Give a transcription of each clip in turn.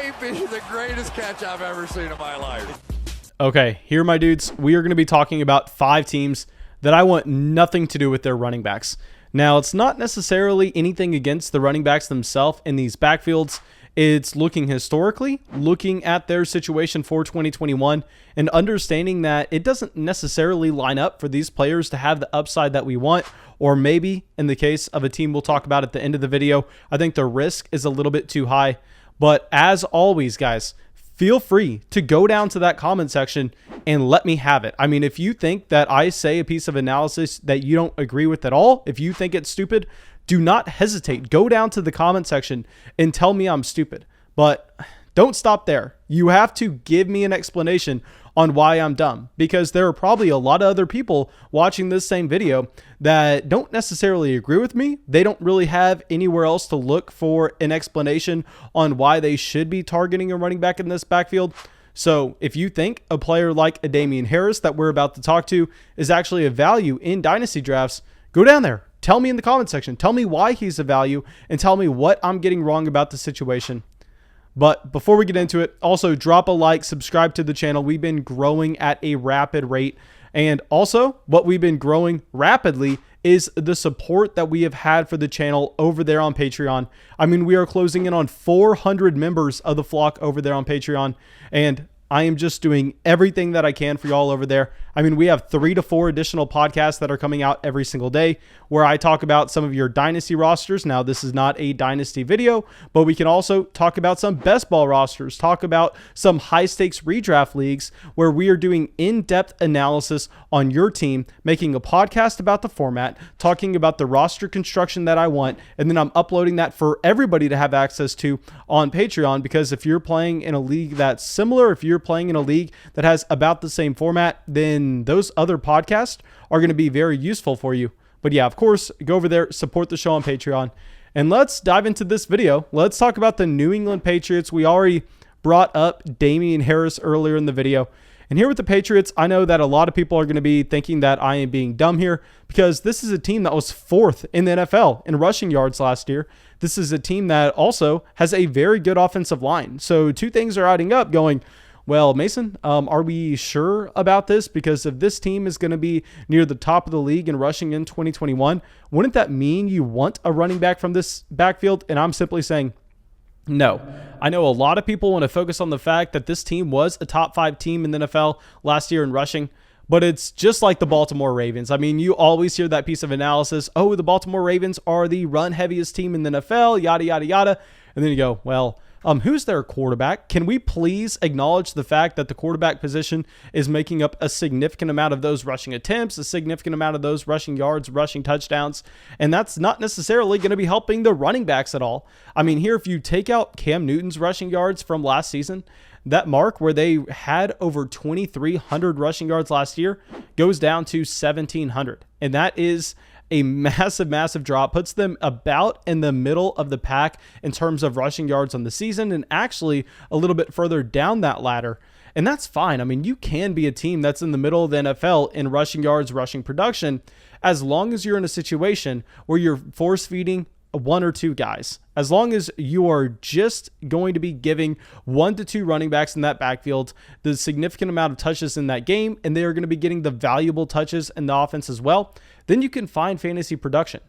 may be the greatest catch I've ever seen in my life. Okay, here, my dudes, we are going to be talking about 5 teams that I want nothing to do with their running backs. Now, it's not necessarily anything against the running backs themselves in these backfields. It's looking historically, looking at their situation for 2021, and understanding that it doesn't necessarily line up for these players to have the upside that we want, or maybe in the case of a team we'll talk about at the end of the video, I think the risk is a little bit too high. But as always, guys, feel free to go down to that comment section and let me have it. I mean, if you think that I say a piece of analysis that you don't agree with at all, if you think it's stupid, do not hesitate. Go down to the comment section and tell me I'm stupid. But don't stop there. You have to give me an explanation on why I'm dumb, because there are probably a lot of other people watching this same video that don't necessarily agree with me. They don't really have anywhere else to look for an explanation on why they should be targeting a running back in this backfield. So if you think a player like a Damien Harris that we're about to talk to is actually a value in dynasty drafts, go down there. Tell me in the comment section. Tell me why he's a value and tell me what I'm getting wrong about the situation. But before we get into it, also drop a like, subscribe to the channel. We've been growing at a rapid rate. And also what we've been growing rapidly is the support that we have had for the channel over there on Patreon. I mean, we are closing in on 400 members of the flock over there on Patreon. And I am just doing everything that I can for y'all over there. I mean, we have 3 to 4 additional podcasts that are coming out every single day where I talk about some of your dynasty rosters. Now, this is not a dynasty video, but we can also talk about some best ball rosters, talk about some high stakes redraft leagues where we are doing in-depth analysis on your team, making a podcast about the format, talking about the roster construction that I want, and then I'm uploading that for everybody to have access to on Patreon, because if you're playing in a league that's similar, if you're playing in a league that has about the same format, then those other podcasts are going to be very useful for you. But yeah, of course, go over there, support the show on Patreon. And let's dive into this video. Let's talk about the New England Patriots. We already brought up Damien Harris earlier in the video. And here with the Patriots, I know that a lot of people are going to be thinking that I am being dumb here, because this is a team that was 4th in the NFL in rushing yards last year. This is a team that also has a very good offensive line. So 2 things are adding up going, well, Mason, are we sure about this? Because if this team is going to be near the top of the league in rushing in 2021, wouldn't that mean you want a running back from this backfield? And I'm simply saying no. I know a lot of people want to focus on the fact that this team was a top 5 team in the NFL last year in rushing, but it's just like the Baltimore Ravens. I mean, you always hear that piece of analysis. Oh, the Baltimore Ravens are the run heaviest team in the NFL, yada, yada, yada. And then you go, well, who's their quarterback? Can we please acknowledge the fact that the quarterback position is making up a significant amount of those rushing attempts, a significant amount of those rushing yards, rushing touchdowns, and that's not necessarily going to be helping the running backs at all. I mean, here, if you take out Cam Newton's rushing yards from last season, that mark where they had over 2,300 rushing yards last year goes down to 1,700. And that is a massive, massive drop, puts them about in the middle of the pack in terms of rushing yards on the season, and actually a little bit further down that ladder. And that's fine. I mean, you can be a team that's in the middle of the NFL in rushing yards, rushing production, as long as you're in a situation where you're force feeding 1 or 2 guys. As long as you are just going to be giving 1 to 2 running backs in that backfield the significant amount of touches in that game, and they are going to be getting the valuable touches in the offense as well, then you can find fantasy production.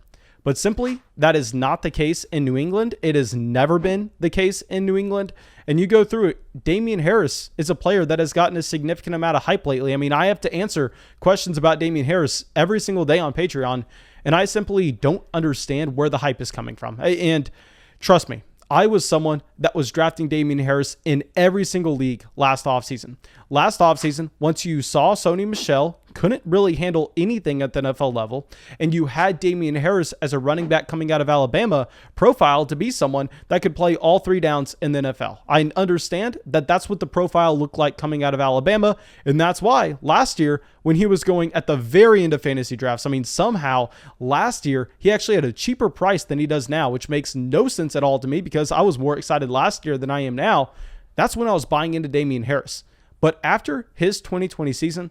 But simply, that is not the case in New England. It has never been the case in New England. And you go through it, Damien Harris is a player that has gotten a significant amount of hype lately. I mean, I have to answer questions about Damien Harris every single day on Patreon, and I simply don't understand where the hype is coming from. And trust me, I was someone that was drafting Damien Harris in every single league last offseason. Last offseason, once you saw Sony Michel couldn't really handle anything at the NFL level, and you had Damien Harris as a running back coming out of Alabama profile to be someone that could play all 3 downs in the NFL. I understand that that's what the profile looked like coming out of Alabama, and that's why last year when he was going at the very end of fantasy drafts, I mean, somehow last year he actually had a cheaper price than he does now, which makes no sense at all to me because I was more excited last year than I am now. That's when I was buying into Damien Harris. But after his 2020 season,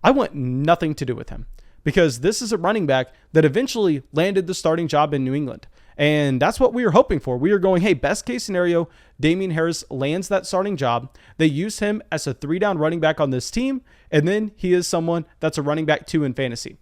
I want nothing to do with him because this is a running back that eventually landed the starting job in New England. And that's what we were hoping for. We were going, hey, best case scenario, Damien Harris lands that starting job. They use him as a 3-down running back on this team, and then he is someone that's a running back 2 in fantasy.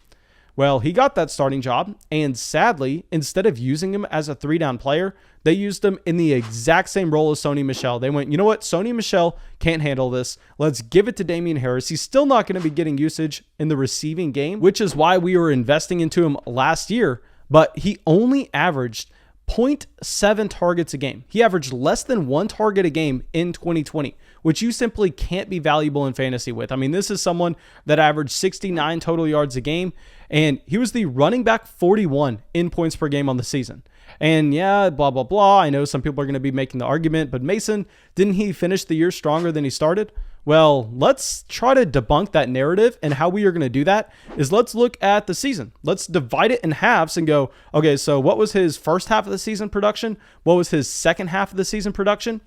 Well, he got that starting job, and sadly, instead of using him as a 3-down player, they used him in the exact same role as Sony Michel. They went, you know what? Sony Michel can't handle this. Let's give it to Damien Harris. He's still not going to be getting usage in the receiving game, which is why we were investing into him last year, but he only averaged 0.7 targets a game. He averaged less than 1 target a game in 2020, which you simply can't be valuable in fantasy with. I mean, this is someone that averaged 69 total yards a game, and he was the running back 41 in points per game on the season. And yeah, blah, blah, blah. I know some people are going to be making the argument, but Mason, didn't he finish the year stronger than he started? Well, let's try to debunk that narrative, and how we are going to do that is let's look at the season. Let's divide it in halves and go, okay, so what was his first half of the season production? What was his second half of the season production?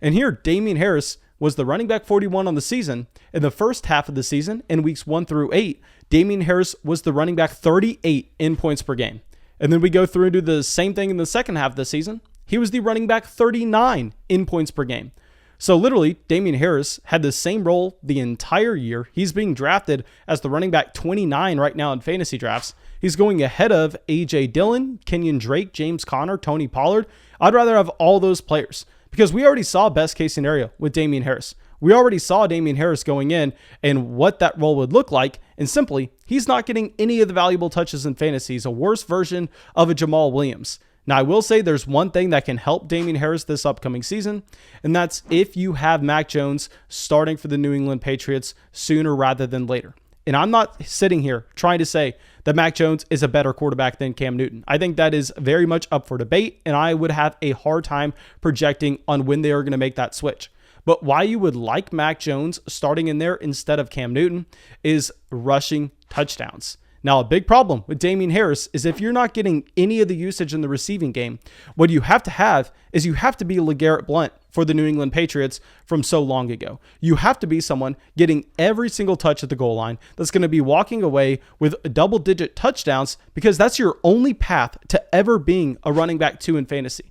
And here, Damien Harris was the running back 41 on the season. In the first half of the season, in weeks 1 through 8, Damien Harris was the running back 38 in points per game. And then we go through and do the same thing in the second half of the season. He was the running back 39 in points per game. So literally, Damien Harris had the same role the entire year. He's being drafted as the running back 29 right now in fantasy drafts. He's going ahead of A.J. Dillon, Kenyon Drake, James Conner, Tony Pollard. I'd rather have all those players because we already saw best case scenario with Damien Harris. We already saw Damien Harris going in and what that role would look like. And simply, he's not getting any of the valuable touches in fantasy. He's a worse version of a Jamal Williams. Now, I will say there's one thing that can help Damien Harris this upcoming season, and that's if you have Mac Jones starting for the New England Patriots sooner rather than later. And I'm not sitting here trying to say that Mac Jones is a better quarterback than Cam Newton. I think that is very much up for debate, and I would have a hard time projecting on when they are going to make that switch. But why you would like Mac Jones starting in there instead of Cam Newton is rushing touchdowns. Now, a big problem with Damien Harris is if you're not getting any of the usage in the receiving game, what you have to have is you have to be LeGarrette Blount for the New England Patriots from so long ago. You have to be someone getting every single touch at the goal line that's going to be walking away with double-digit touchdowns because that's your only path to ever being a running back 2 in fantasy.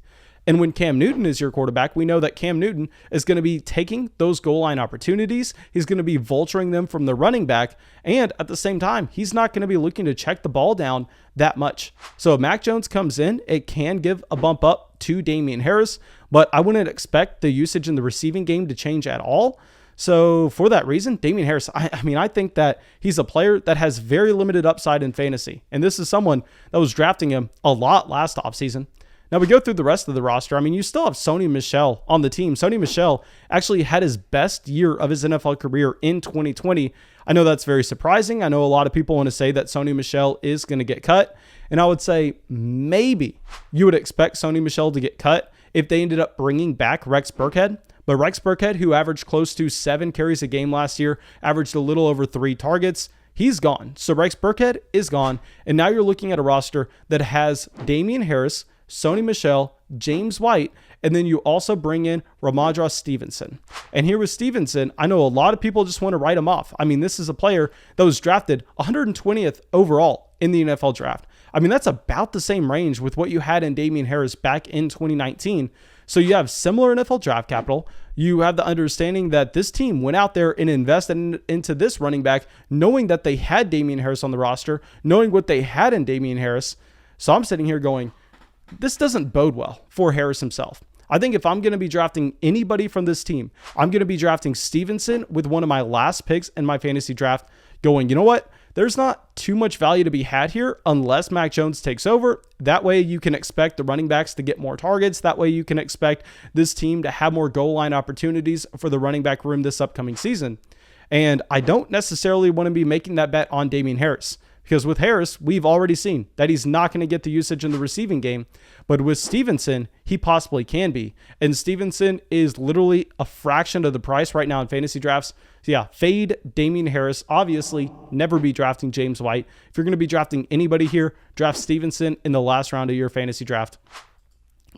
And when Cam Newton is your quarterback, we know that Cam Newton is going to be taking those goal line opportunities. He's going to be vulturing them from the running back. And at the same time, he's not going to be looking to check the ball down that much. So if Mac Jones comes in, it can give a bump up to Damien Harris, but I wouldn't expect the usage in the receiving game to change at all. So for that reason, Damien Harris, I think that he's a player that has very limited upside in fantasy. And this is someone that was drafting him a lot last offseason. Now we go through the rest of the roster. I mean, you still have Sony Michel on the team. Sony Michel actually had his best year of his NFL career in 2020. I know that's very surprising. I know a lot of people want to say that Sony Michel is going to get cut. And I would say maybe you would expect Sony Michel to get cut if they ended up bringing back Rex Burkhead. But Rex Burkhead, who averaged close to 7 carries a game last year, averaged a little over 3 targets. He's gone. So Rex Burkhead is gone. And now you're looking at a roster that has Damien Harris, Sony Michel, James White, and then you also bring in Ramondre Stevenson. And here with Stevenson, I know a lot of people just want to write him off. I mean, this is a player that was drafted 120th overall in the NFL draft. I mean, that's about the same range with what you had in Damien Harris back in 2019. So you have similar NFL draft capital. You have the understanding that this team went out there and invested into this running back, knowing that they had Damien Harris on the roster, knowing what they had in Damien Harris. So I'm sitting here going, this doesn't bode well for Harris himself. I think if I'm going to be drafting anybody from this team, I'm going to be drafting Stevenson with one of my last picks in my fantasy draft going, you know what? There's not too much value to be had here unless Mac Jones takes over. That way you can expect the running backs to get more targets. That way you can expect this team to have more goal line opportunities for the running back room this upcoming season. And I don't necessarily want to be making that bet on Damien Harris. Because with Harris, we've already seen that he's not going to get the usage in the receiving game. But with Stevenson, he possibly can be. And Stevenson is literally a fraction of the price right now in fantasy drafts. So yeah, fade Damien Harris. Obviously, never be drafting James White. If you're going to be drafting anybody here, draft Stevenson in the last round of your fantasy draft.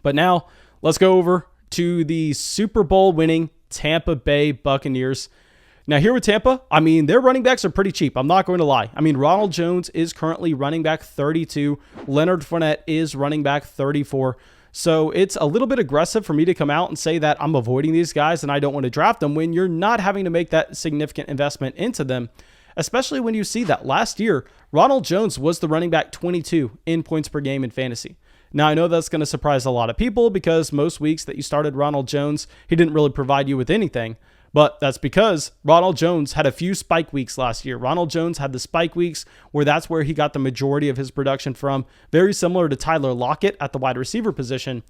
But now, let's go over to the Super Bowl winning Tampa Bay Buccaneers. Now here with Tampa, I mean, their running backs are pretty cheap. I'm not going to lie. I mean, Ronald Jones is currently running back 32. Leonard Fournette is running back 34. So it's a little bit aggressive for me to come out and say that I'm avoiding these guys and I don't want to draft them when you're not having to make that significant investment into them, especially when you see that last year, Ronald Jones was the running back 22 in points per game in fantasy. Now, I know that's going to surprise a lot of people because most weeks that you started Ronald Jones, he didn't really provide you with anything. But that's because Ronald Jones had a few spike weeks last year. Ronald Jones had the spike weeks where that's where he got the majority of his production from, very similar to Tyler Lockett at the wide receiver position.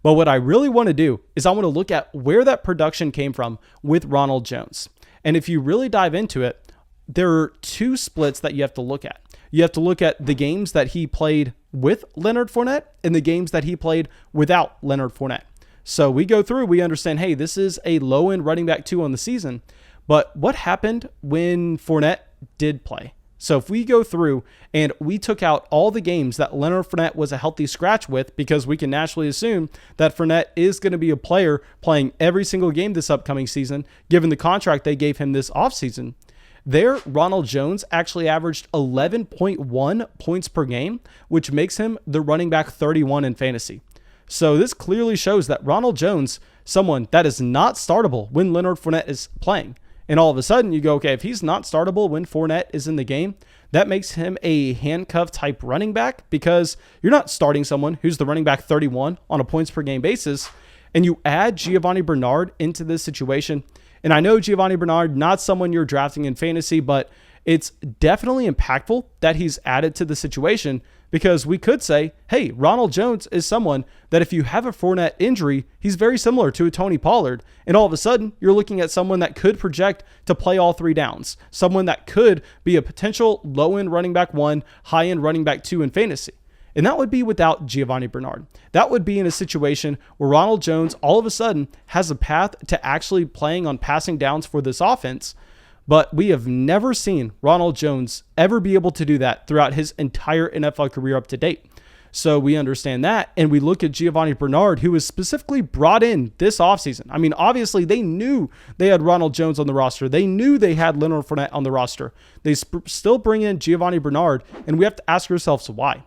But what I really want to do is I want to look at where that production came from with Ronald Jones. And if you really dive into it, there are two splits that you have to look at. You have to look at the games that he played with Leonard Fournette and the games that he played without Leonard Fournette. So we go through, we understand, hey, this is a low-end running back 2 on the season. But what happened when Fournette did play? So if we go through and we took out all the games that Leonard Fournette was a healthy scratch with, because we can naturally assume that Fournette is going to be a player playing every single game this upcoming season, given the contract they gave him this offseason. There, Ronald Jones actually averaged 11.1 points per game, which makes him the running back 31 in fantasy. So this clearly shows that Ronald Jones, someone that is not startable when Leonard Fournette is playing. And all of a sudden you go, okay, if he's not startable when Fournette is in the game, that makes him a handcuff type running back, because you're not starting someone who's the running back 31 on a points per game basis. And you add Giovanni Bernard into this situation. And I know Giovanni Bernard, not someone you're drafting in fantasy, but it's definitely impactful that he's added to the situation, because we could say, hey, Ronald Jones is someone that if you have a Fournette injury, he's very similar to a Tony Pollard. And all of a sudden, you're looking at someone that could project to play all 3 downs, someone that could be a potential low-end running back 1, high-end running back 2 in fantasy. And that would be without Giovanni Bernard. That would be in a situation where Ronald Jones all of a sudden has a path to actually playing on passing downs for this offense. But we have never seen Ronald Jones ever be able to do that throughout his entire NFL career up to date. So we understand that, and we look at Giovanni Bernard, who was specifically brought in this offseason. I mean, obviously, they knew they had Ronald Jones on the roster. They knew they had Leonard Fournette on the roster. They still bring in Giovanni Bernard, and we have to ask ourselves why.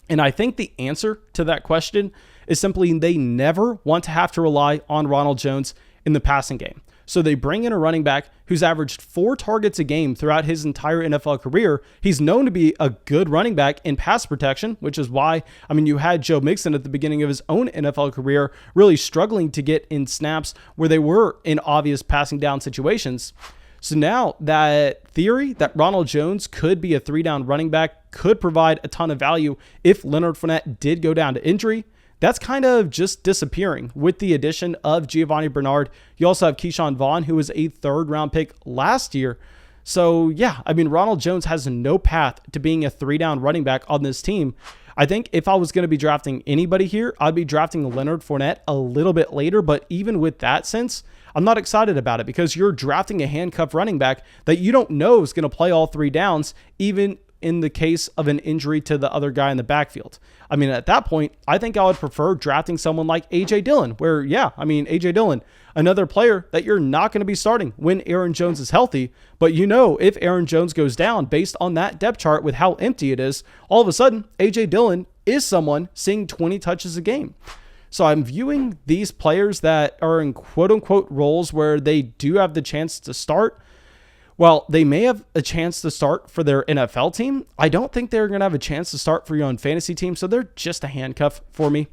And I think the answer to that question is simply they never want to have to rely on Ronald Jones in the passing game. So they bring in a running back who's averaged 4 targets a game throughout his entire NFL career. He's known to be a good running back in pass protection, which is why, I mean, you had Joe Mixon at the beginning of his own NFL career really struggling to get in snaps where they were in obvious passing down situations. So now that theory that Ronald Jones could be a 3-down running back, could provide a ton of value if Leonard Fournette did go down to injury, that's kind of just disappearing with the addition of Giovanni Bernard. You also have Keyshawn Vaughn, who was a 3rd-round pick last year. So yeah, I mean, Ronald Jones has no path to being a 3-down running back on this team. I think if I was going to be drafting anybody here, I'd be drafting Leonard Fournette a little bit later. But even with that sense, I'm not excited about it, because you're drafting a handcuff running back that you don't know is going to play all 3 downs, even in the case of an injury to the other guy in the backfield. I mean, at that point, I think I would prefer drafting someone like A.J. Dillon, where, yeah, I mean, A.J. Dillon, another player that you're not going to be starting when Aaron Jones is healthy. But you know, if Aaron Jones goes down based on that depth chart with how empty it is, all of a sudden, A.J. Dillon is someone seeing 20 touches a game. So I'm viewing these players that are in quote-unquote roles where they do have the chance to start. Well, they may have a chance to start for their NFL team. I don't think they're going to have a chance to start for your own fantasy team, so they're just a handcuff for me.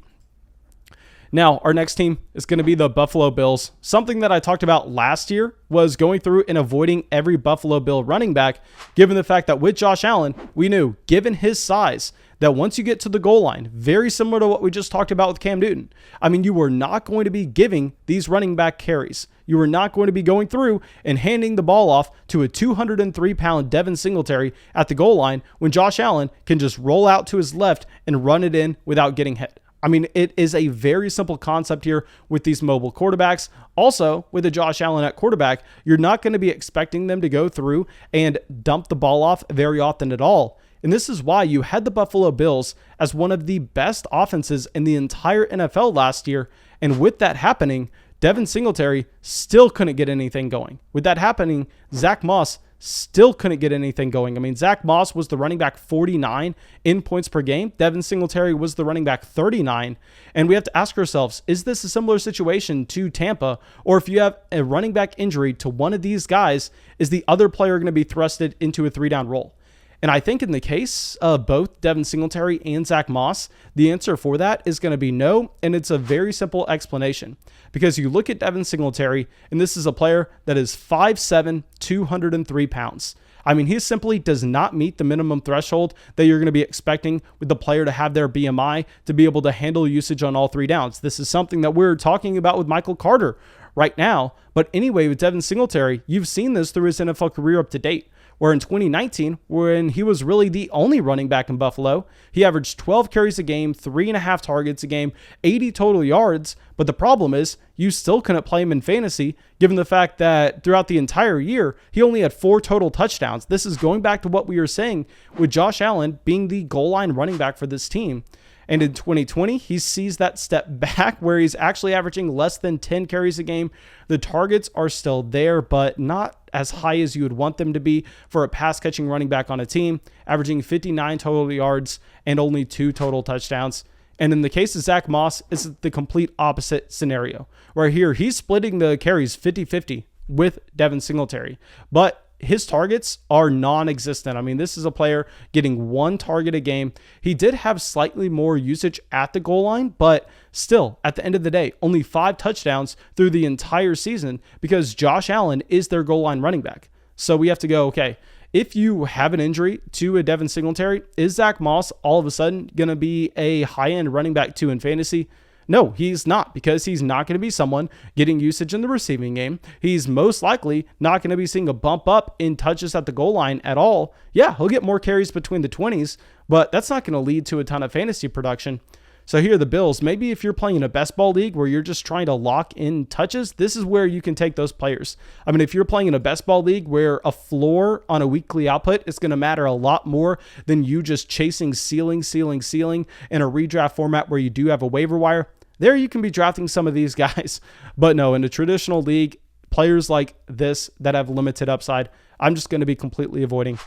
Now, our next team is going to be the Buffalo Bills. Something that I talked about last year was going through and avoiding every Buffalo Bill running back, given the fact that with Josh Allen, we knew, given his size, that once you get to the goal line, very similar to what we just talked about with Cam Newton, I mean, you were not going to be giving these running back carries. You were not going to be going through and handing the ball off to a 203-pound Devin Singletary at the goal line when Josh Allen can just roll out to his left and run it in without getting hit. I mean, it is a very simple concept here with these mobile quarterbacks. Also, with a Josh Allen at quarterback, you're not going to be expecting them to go through and dump the ball off very often at all. And this is why you had the Buffalo Bills as one of the best offenses in the entire NFL last year. And with that happening, Devin Singletary still couldn't get anything going. With that happening, Zach Moss still couldn't get anything going. I mean, Zach Moss was the running back 49 in points per game. Devin Singletary was the running back 39. And we have to ask ourselves, is this a similar situation to Tampa? Or if you have a running back injury to one of these guys, is the other player going to be thrusted into a 3-down role? And I think in the case of both Devin Singletary and Zach Moss, the answer for that is going to be no. And it's a very simple explanation, because you look at Devin Singletary, and this is a player that is 5'7", 203 pounds. I mean, he simply does not meet the minimum threshold that you're going to be expecting with the player to have their BMI to be able to handle usage on all 3 downs. This is something that we're talking about with Michael Carter right now. But anyway, with Devin Singletary, you've seen this through his NFL career up to date, where in 2019, when he was really the only running back in Buffalo, he averaged 12 carries a game, 3.5 targets a game, 80 total yards. But the problem is you still couldn't play him in fantasy, given the fact that throughout the entire year, he only had 4 total touchdowns. This is going back to what we were saying with Josh Allen being the goal line running back for this team. And in 2020, he sees that step back where he's actually averaging less than 10 carries a game. The targets are still there, but not as high as you would want them to be for a pass-catching running back on a team, averaging 59 total yards and only 2 total touchdowns. And in the case of Zach Moss, it's the complete opposite scenario, where here he's splitting the carries 50-50 with Devin Singletary. But his targets are non-existent. I mean, this is a player getting 1 target a game. He did have slightly more usage at the goal line, but still, at the end of the day, only 5 touchdowns through the entire season, because Josh Allen is their goal line running back. So we have to go, okay, if you have an injury to a Devin Singletary, is Zach Moss all of a sudden going to be a high-end running back 2 in fantasy? No, he's not, because he's not going to be someone getting usage in the receiving game. He's most likely not going to be seeing a bump up in touches at the goal line at all. Yeah, he'll get more carries between the 20s, but that's not going to lead to a ton of fantasy production. So here are the Bills. Maybe if you're playing in a best ball league where you're just trying to lock in touches, this is where you can take those players. I mean, if you're playing in a best ball league where a floor on a weekly output is going to matter a lot more than you just chasing ceiling in a redraft format where you do have a waiver wire, there you can be drafting some of these guys. But no, in a traditional league, players like this that have limited upside, I'm just going to be completely avoiding.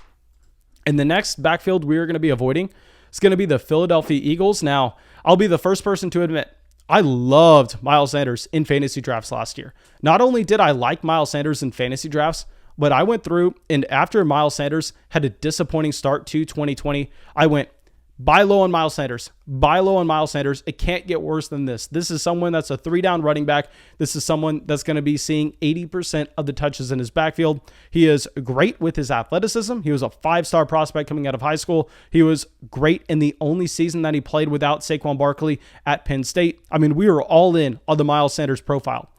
And the next backfield we are going to be avoiding is going to be the Philadelphia Eagles. Now, I'll be the first person to admit, I loved Miles Sanders in fantasy drafts last year. Not only did I like Miles Sanders in fantasy drafts, but I went through, and after Miles Sanders had a disappointing start to 2020, I went, buy low on Miles Sanders. Buy low on Miles Sanders. It can't get worse than this. This is someone that's a 3-down running back. This is someone that's going to be seeing 80% of the touches in his backfield. He is great with his athleticism. He was a 5-star prospect coming out of high school. He was great in the only season that he played without Saquon Barkley at Penn State. I mean, we were all in on the Miles Sanders profile.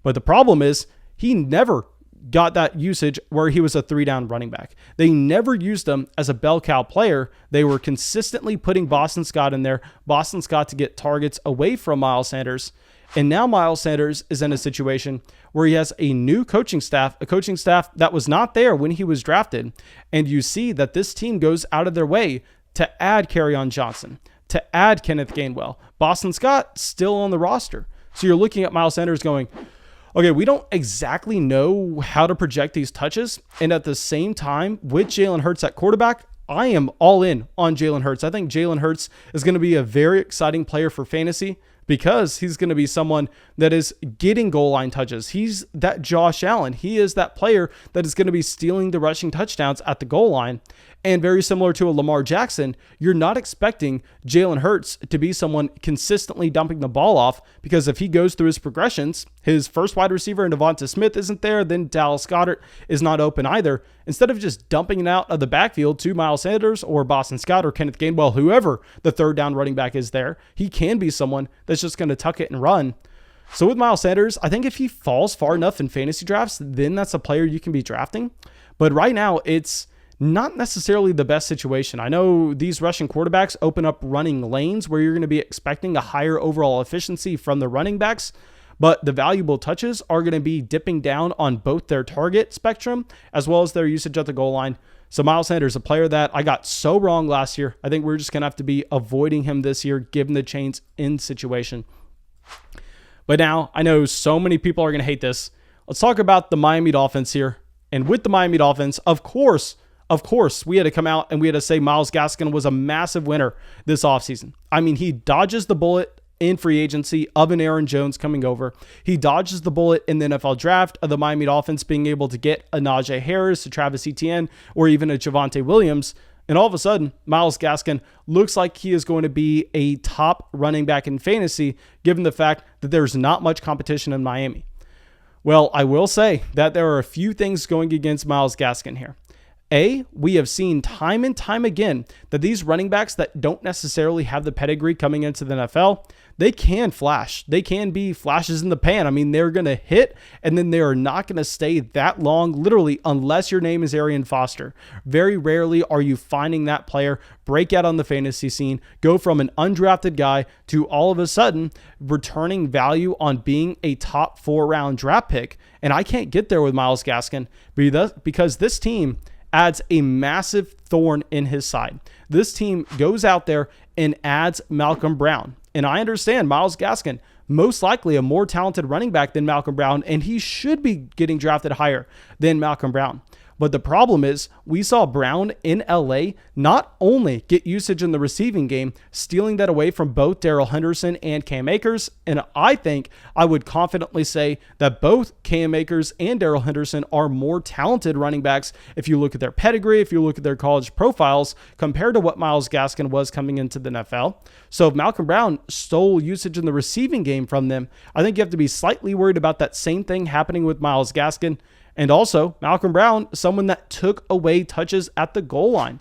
But the problem is he never got that usage where he was a 3-down running back. They never used him as a bell cow player. They were consistently putting Boston Scott in there. Boston Scott to get targets away from Miles Sanders. And now Miles Sanders is in a situation where he has a new coaching staff, a coaching staff that was not there when he was drafted. And you see that this team goes out of their way to add Kerryon Johnson, to add Kenneth Gainwell. Boston Scott still on the roster. So you're looking at Miles Sanders going, okay, we don't exactly know how to project these touches. And at the same time, with Jalen Hurts at quarterback, I am all in on Jalen Hurts. I think Jalen Hurts is going to be a very exciting player for fantasy because he's going to be someone that is getting goal line touches. He's that Josh Allen. He is that player that is going to be stealing the rushing touchdowns at the goal line. And very similar to a Lamar Jackson, you're not expecting Jalen Hurts to be someone consistently dumping the ball off, because if he goes through his progressions, his first wide receiver in Devonta Smith isn't there, then Dallas Goedert is not open either. Instead of just dumping it out of the backfield to Miles Sanders or Boston Scott or Kenneth Gainwell, whoever the 3rd-down running back is there, he can be someone that's just going to tuck it and run. So with Miles Sanders, I think if he falls far enough in fantasy drafts, then that's a player you can be drafting. But right now, it's not necessarily the best situation. I know these rushing quarterbacks open up running lanes where you're going to be expecting a higher overall efficiency from the running backs, but the valuable touches are going to be dipping down on both their target spectrum as well as their usage at the goal line. So Miles Sanders, a player that I got so wrong last year, I think we're just going to have to be avoiding him this year given the chains in situation. But now, I know so many people are going to hate this. Let's talk about the Miami Dolphins here. And with the Miami Dolphins, of course, we had to come out and we had to say Myles Gaskin was a massive winner this offseason. I mean, he dodges the bullet in free agency of an Aaron Jones coming over. He dodges the bullet in the NFL draft of the Miami Dolphins being able to get a Najee Harris, a Travis Etienne, or even a Javonte Williams. And all of a sudden, Myles Gaskin looks like he is going to be a top running back in fantasy, given the fact that there's not much competition in Miami. Well, I will say that there are a few things going against Myles Gaskin here. We have seen time and time again that these running backs that don't necessarily have the pedigree coming into the NFL, they can flash. They can be flashes in the pan. I mean, they're going to hit and then they are not going to stay that long, literally, unless your name is Arian Foster. Very rarely are you finding that player break out on the fantasy scene, go from an undrafted guy to all of a sudden returning value on being a top 4-round draft pick. And I can't get there with Myles Gaskin because this team adds a massive thorn in his side. This team goes out there and adds Malcolm Brown. And I understand Myles Gaskin, most likely a more talented running back than Malcolm Brown, and he should be getting drafted higher than Malcolm Brown. But the problem is we saw Brown in LA not only get usage in the receiving game, stealing that away from both Darrell Henderson and Cam Akers. And I think I would confidently say that both Cam Akers and Darrell Henderson are more talented running backs if you look at their pedigree, if you look at their college profiles, compared to what Myles Gaskin was coming into the NFL. So if Malcolm Brown stole usage in the receiving game from them, I think you have to be slightly worried about that same thing happening with Myles Gaskin. And also, Malcolm Brown, someone that took away touches at the goal line.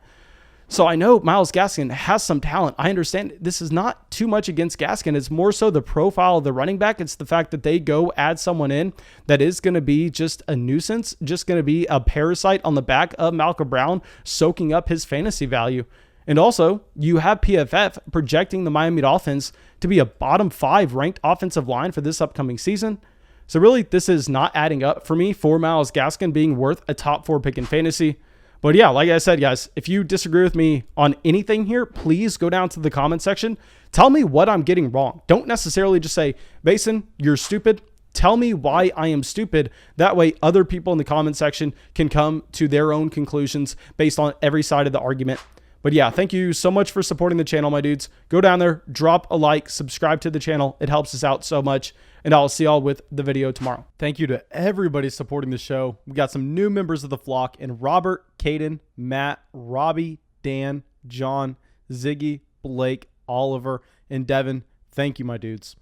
So I know Myles Gaskin has some talent. I understand this is not too much against Gaskin. It's more so the profile of the running back. It's the fact that they go add someone in that is going to be just a nuisance, just going to be a parasite on the back of Malcolm Brown, soaking up his fantasy value. And also, you have PFF projecting the Miami Dolphins to be a bottom 5 ranked offensive line for this upcoming season. So really, this is not adding up for me for Myles Gaskin being worth a top 4 pick in fantasy. But yeah, like I said, guys, if you disagree with me on anything here, please go down to the comment section. Tell me what I'm getting wrong. Don't necessarily just say, Basin, you're stupid. Tell me why I am stupid. That way, other people in the comment section can come to their own conclusions based on every side of the argument. But yeah, thank you so much for supporting the channel, my dudes. Go down there, drop a like, subscribe to the channel. It helps us out so much. And I'll see y'all with the video tomorrow. Thank you to everybody supporting the show. We got some new members of the flock in Robert, Caden, Matt, Robbie, Dan, John, Ziggy, Blake, Oliver, and Devin. Thank you, my dudes.